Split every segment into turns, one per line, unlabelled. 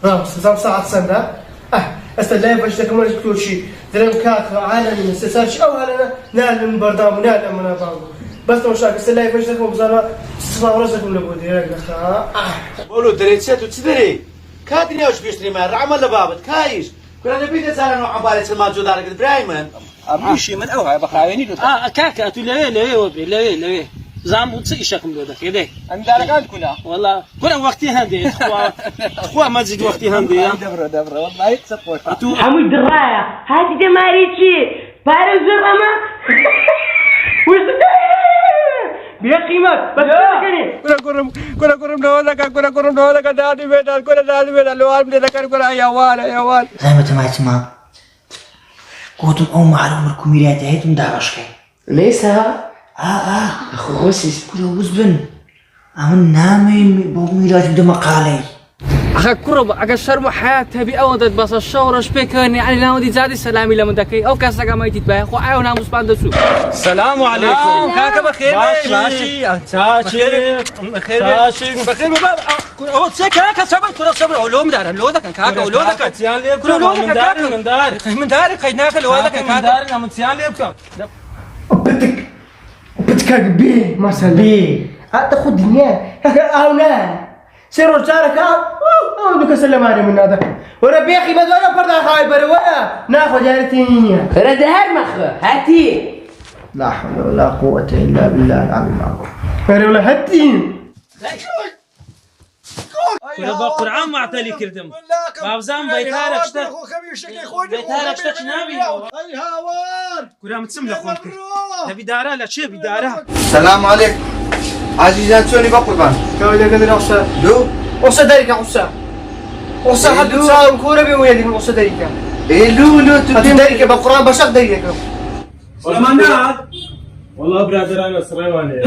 سام ساعة سنة استدلال باش تكمل كل شيء درهم كاك عالمي استسارش أو على نال من بردام نال أمنا بامو بس مشاكل استدلال باش تكمل بزانا تسمع رزقكم لبودي يا أخا
بقولوا دريتشات وتدري كادني وش بيشتري ما رعمل لبابت كايش كنا نبي نزار نوع عبارة الموجود على قد برايمن
أمشي من أوعى بخايني
كاكا لا زعم وتصيشكم له ده كده
أنا دارك كلها
والله كل وقتي هندي اخوة ما تزيد وقتي هندي
دبره والله يكسب
حمود دراية هاتي تماريتشي بارو زرما وش بيقيمك
كنا كرم نولك دادي بيدا لو عم ذكر كنا يا وال
زي ما تسمع قوتم أو معلومة الكوميديات هيتم دارشكي
ليس
أخو غسيس كله وزبن أمن نامي بوميلات بدو مقالي
أخا كرب أكشر حياتها بأودت بس الشهر شبكني يعني لا ودي زادي سلامي لمن دكي أو كاسك ما يتباهي خو عيون ناموس بعد سو
السلام عليكم كاكا بخير ماشي بخير بابا هو كاكا صبر علوم دار لو ذاك كاكا ولو ذاك من دار خيناك لو ذاك كاكا من سيان ليبك
بتك بيه مثلا بيه هذا خد دنيا أولا سيروا جارك أو دوك سلم عليه من هذا وربي أخي بدو أنا برضه خايبر ولا ناخذ جارتين
رد هرمخ هاتي
لا حول ولا قوة إلا بالله العلي العظيم فري ولا هاتين
كل بقرعان مع تالي كردم بابزام بيتارك شتك بيتارك شتك نبي
أي هاوار
كل عم تسمع لأخوك نبي دارا لا شيء بدارا
السلام عليكم عزيزان سوني بقربان
كويدا قدر أوصل
لو
أوصل دارك أوصل حد تساوي كورة بويدك أوصل دارك
إيه لو
حد دارك بقران بشق دارك
والله ما ناد والله برادر انا سريواني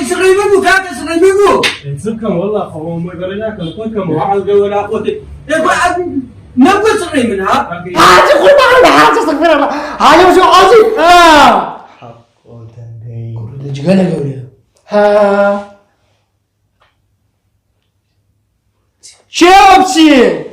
سريبو كاكا سريبو انسكم والله خو ما قريناك نقولكم وعلى ولا قوتي يقعد نبغى سري منها
تقول ما على حاجة استغفر الله هذا وش عظيم حق وتنبي كل جينا قولي شوبسي